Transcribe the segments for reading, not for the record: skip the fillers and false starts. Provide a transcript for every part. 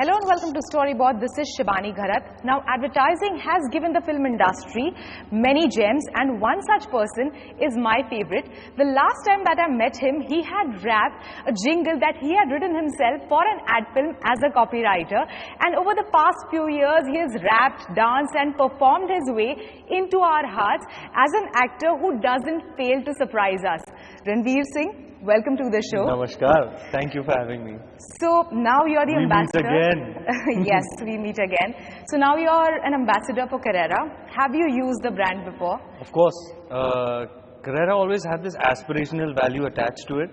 Hello and welcome to Storyboard. This is Shibani Gharat. Now, advertising has given the film industry many gems, and one such person is my favorite. The last time that I met him, he had rapped a jingle that he had written himself for an ad film as a copywriter. And over the past few years, he has rapped, danced and performed his way into our hearts as an actor who doesn't fail to surprise us. Ranveer Singh, welcome to the show. Namaskar. Thank you for having me. So now you're the ambassador. We meet again. Yes, we meet again. So now you're an ambassador for Carrera. Have you used the brand before? Of course. Carrera always had this aspirational value attached to it.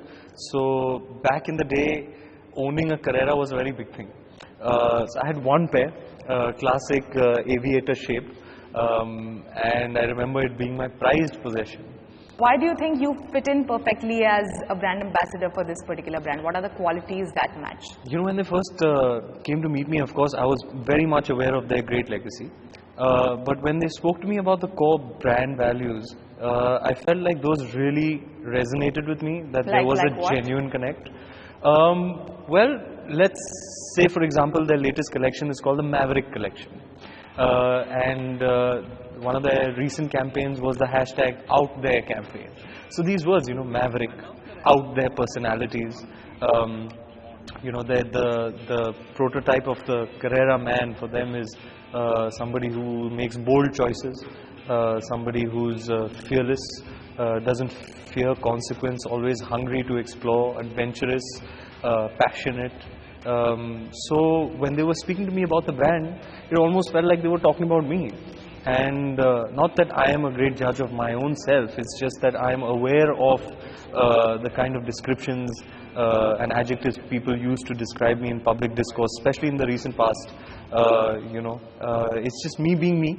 So back in the day, owning a Carrera was a very big thing. So I had one pair, classic aviator shape, and I remember it being my prized possession. Why do you think you fit in perfectly as a brand ambassador for this particular brand? What are the qualities that match? You know, when they first came to meet me, of course, I was very much aware of their great legacy. But when they spoke to me about the core brand values, I felt like those really resonated with me, that there was a genuine connect. Well, let's say, for example, their latest collection is called the Maverick collection. One of their recent campaigns was the hashtag Out There campaign. So these words, you know, Maverick, out there personalities, you know, the prototype of the Carrera man for them is somebody who makes bold choices, somebody who's fearless, doesn't fear consequence, always hungry to explore, adventurous, passionate. So when they were speaking to me about the brand, it almost felt like they were talking about me. And not that I am a great judge of my own self, it's just that I am aware of the kind of descriptions and adjectives people use to describe me in public discourse, especially in the recent past. You know, it's just me being me.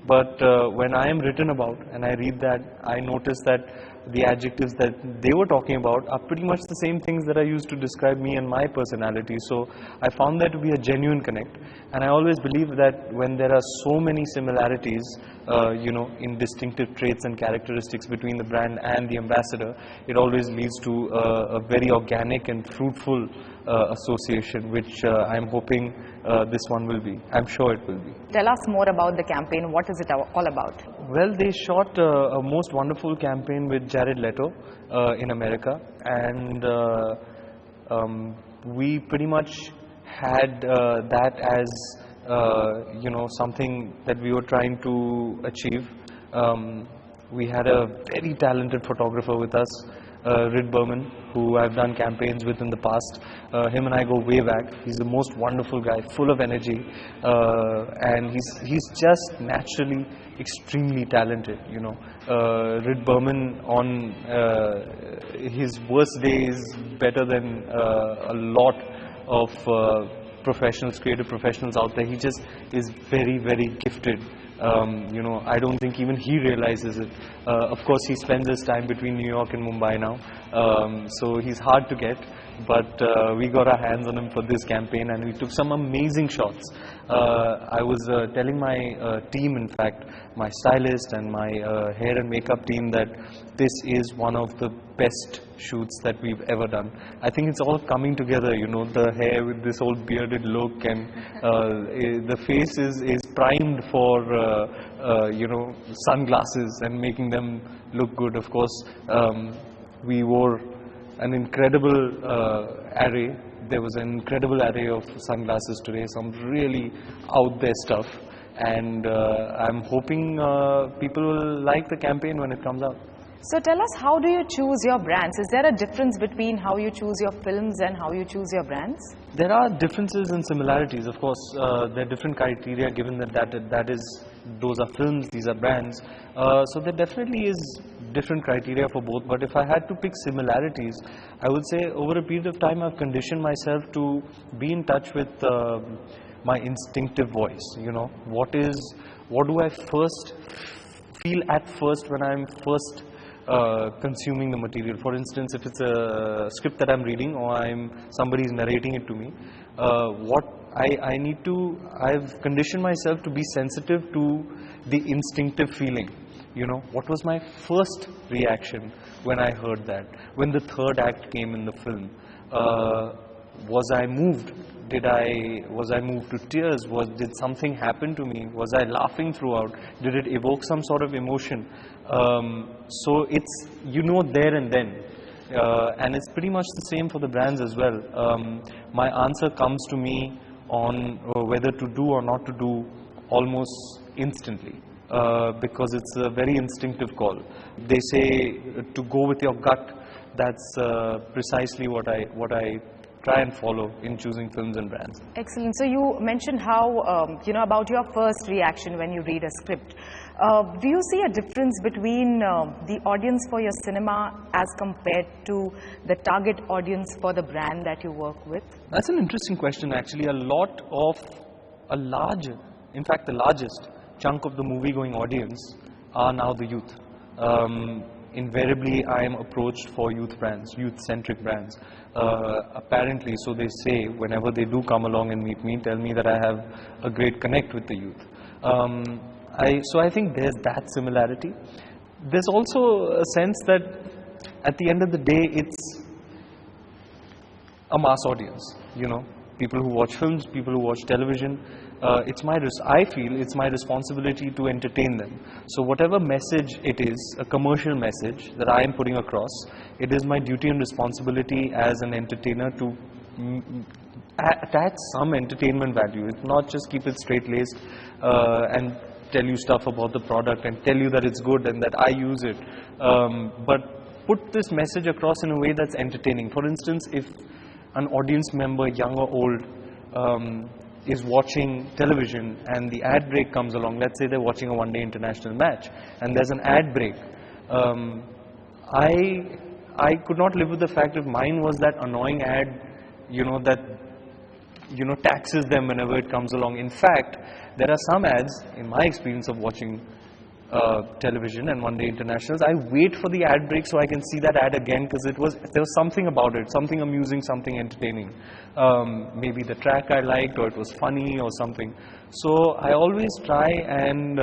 But when I am written about and I read that, I notice that the adjectives that they were talking about are pretty much the same things that I used to describe me and my personality. So I found that to be a genuine connect. And I always believe that when there are so many similarities, you know, in distinctive traits and characteristics between the brand and the ambassador, it always leads to a very organic and fruitful association, which I'm hoping this one will be. I'm sure it will be. Tell us more about the campaign. What is it all about? Well, they shot a most wonderful campaign with Jared Leto in America, and we pretty much had that as you know, something that we were trying to achieve. We had a very talented photographer with us, Rid Berman, who I've done campaigns with in the past. Him and I go way back. He's the most wonderful guy, full of energy, and he's just naturally extremely talented. You know, Rid Berman on his worst day is better than a lot of professionals, creative professionals out there. He just is very, very gifted. You know, I don't think even he realizes it. Of course, he spends his time between New York and Mumbai now, so he's hard to get. But we got our hands on him for this campaign, and we took some amazing shots. I was telling my team, in fact, my stylist and my hair and makeup team, that this is one of the best shoots that we've ever done. I think it's all coming together, you know, the hair with this old bearded look, and the face is primed for, you know, sunglasses and making them look good. Of course, we wore an incredible array. There was an incredible array of sunglasses today, some really out there stuff. And I'm hoping people will like the campaign when it comes out. So tell us, how do you choose your brands? Is there a difference between how you choose your films and how you choose your brands? There are differences and similarities, of course. There are different criteria, given those are films, these are brands. So there definitely is different criteria for both. But if I had to pick similarities, I would say over a period of time I've conditioned myself to be in touch with my instinctive voice. You know, what do I first feel at first when I'm first consuming the material. For instance, if it's a script that I'm reading or somebody's narrating it to me, I've conditioned myself to be sensitive to the instinctive feeling. You know, what was my first reaction when I heard that? When the third act came in the film, was I moved Was I moved to tears? Did something happen to me? Was I laughing throughout? Did it evoke some sort of emotion? So it's, there and then. And it's pretty much the same for the brands as well. My answer comes to me on whether to do or not to do almost instantly. Because it's a very instinctive call. They say to go with your gut. That's precisely what I try and follow in choosing films and brands. Excellent. So you mentioned how, about your first reaction when you read a script. Do you see a difference between the audience for your cinema as compared to the target audience for the brand that you work with? That's an interesting question actually. In fact the largest chunk of the movie-going audience are now the youth. Invariably, I am approached for youth brands, youth-centric brands. Apparently, so they say, whenever they do come along and meet me, tell me that I have a great connect with the youth. So I think there's that similarity. There's also a sense that at the end of the day, it's a mass audience, people who watch films, people who watch television. I feel it's my responsibility to entertain them. So whatever message it is, a commercial message that I am putting across, it is my duty and responsibility as an entertainer to attach some entertainment value. It's not just keep it straight-laced and tell you stuff about the product and tell you that it's good and that I use it. But put this message across in a way that's entertaining. For instance, if an audience member, young or old, is watching television and the ad break comes along, let's say they're watching a one-day international match and there's an ad break, I could not live with the fact if mine was that annoying ad, that taxes them whenever it comes along. In fact, there are some ads, in my experience of watching television and one-day internationals, I wait for the ad break so I can see that ad again because there was something about it, something amusing, something entertaining. Maybe the track I liked, or it was funny or something. So I always try and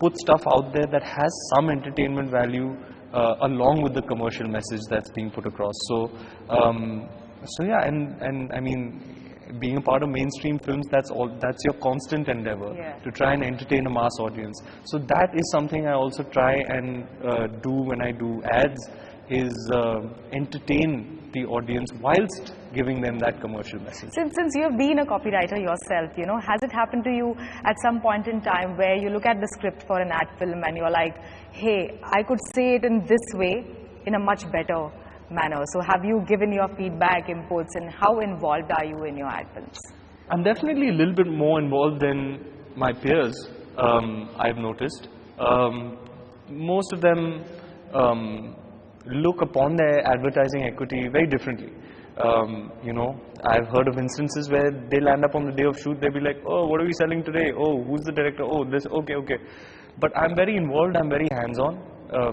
put stuff out there that has some entertainment value along with the commercial message that's being put across. So yeah, and I mean, being a part of mainstream films, that's your constant endeavor, to try and entertain a mass audience. So that is something I also try and do when I do ads, is entertain the audience whilst giving them that commercial message. Since you have been a copywriter yourself, has it happened to you at some point in time where you look at the script for an ad film and you're like, hey, I could say it in this way in a much better manner? So have you given your feedback, inputs, and how involved are you in your ad films? I'm definitely a little bit more involved than my peers, I've noticed. Most of them look upon their advertising equity very differently. I've heard of instances where they land up on the day of shoot, they'll be like, oh, what are we selling today? Oh, who's the director? Oh, this, okay. But I'm very involved, I'm very hands-on.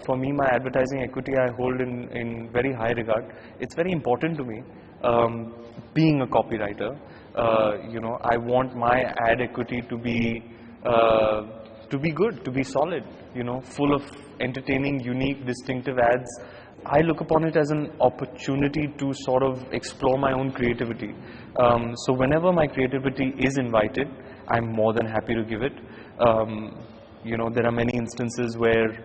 For me, my advertising equity I hold in very high regard. It's very important to me. Being a copywriter, I want my ad equity to be good, to be solid, full of entertaining, unique, distinctive ads. I look upon it as an opportunity to sort of explore my own creativity. So whenever my creativity is invited, I'm more than happy to give it. There are many instances where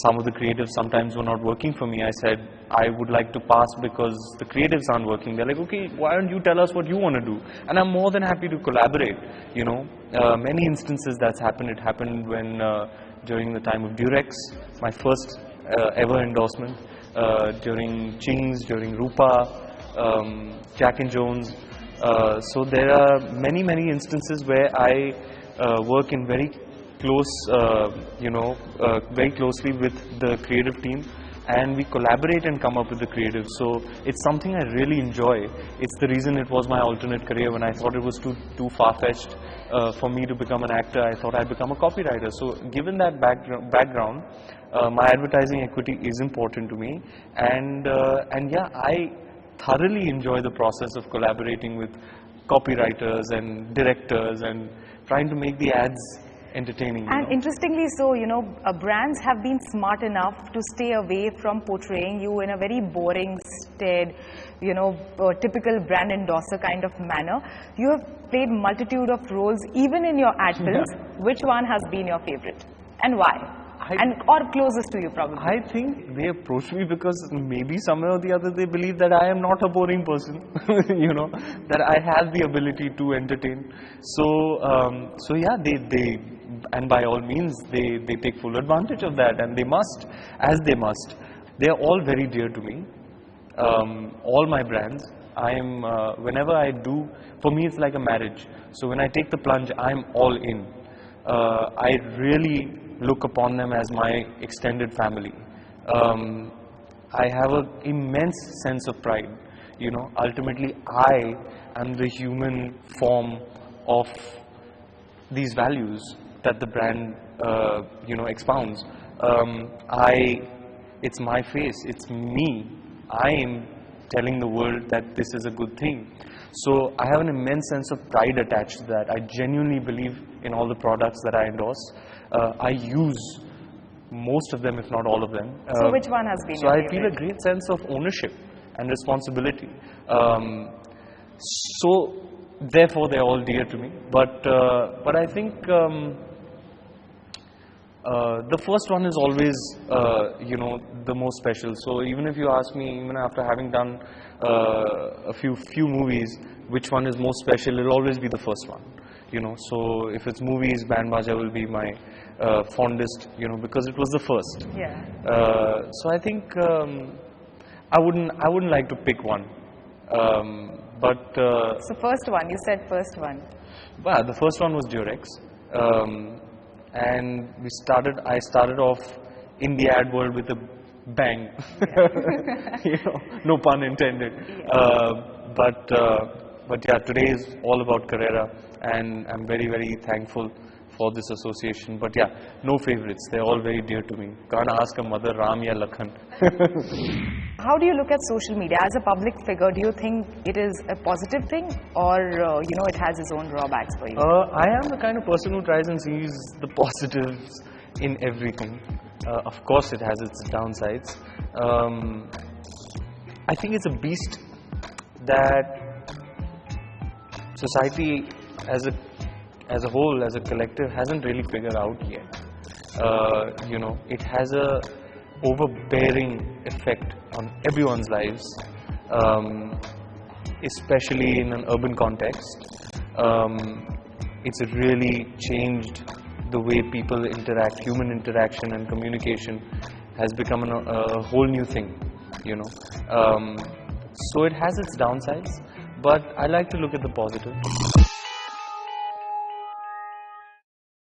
some of the creatives sometimes were not working for me. I said, I would like to pass because the creatives aren't working. They're like, okay, why don't you tell us what you want to do? And I'm more than happy to collaborate, Many instances that's happened. It happened when, during the time of Durex, my first ever endorsement, during Ching's, during Rupa, Jack and Jones. So there are many instances where I work in very very closely with the creative team, and we collaborate and come up with the creative. So it's something I really enjoy. It's the reason it was my alternate career. When I thought it was too far-fetched for me to become an actor, I thought I'd become a copywriter. So given that background, my advertising equity is important to me, and yeah, I thoroughly enjoy the process of collaborating with copywriters and directors and trying to make the ads entertaining. And interestingly so, brands have been smart enough to stay away from portraying you in a very boring, staid, typical brand endorser kind of manner. You have played multitude of roles even in your ad films. Which one has been your favorite and why? Or closest to you probably. I think they approach me because maybe somewhere or the other they believe that I am not a boring person, that I have the ability to entertain. So yeah, they and by all means they take full advantage of that, and they must, as they must. They are all very dear to me. All my brands, whenever I do, for me it's like a marriage. So when I take the plunge, I'm all in. I really look upon them as my extended family. I have an immense sense of pride. Ultimately I am the human form of these values that the brand, expounds. It's my face, it's me. I am telling the world that this is a good thing. So I have an immense sense of pride attached to that. I genuinely believe in all the products that I endorse. I use most of them, if not all of them. So which one has been so your I favorite? feel a great sense of ownership and responsibility. So therefore they're all dear to me. But I think the first one is always, the most special. So even if you ask me, even after having done a few movies, which one is most special, it'll always be the first one. So if it's movies, Band Baja will be my fondest, because it was the first. Yeah. So I think I wouldn't like to pick one, but. So first one, you said first one. Well, the first one was Durex. And I started off in the ad world with a bang. No pun intended. But yeah, today is all about Carrera, and I'm very, very thankful for this association. But yeah, no favorites. They're all very dear to me. Can't ask a mother, Ram ya Lakhan. How do you look at social media? As a public figure, do you think it is a positive thing, or it has its own drawbacks for you? I am the kind of person who tries and sees the positives in everything. Of course, it has its downsides. I think it's a beast that society as a whole, as a collective, hasn't really figured out yet. It has a overbearing effect on everyone's lives, especially in an urban context. It's really changed the way people interact. Human interaction and communication has become a whole new thing, So it has its downsides, but I like to look at the positive.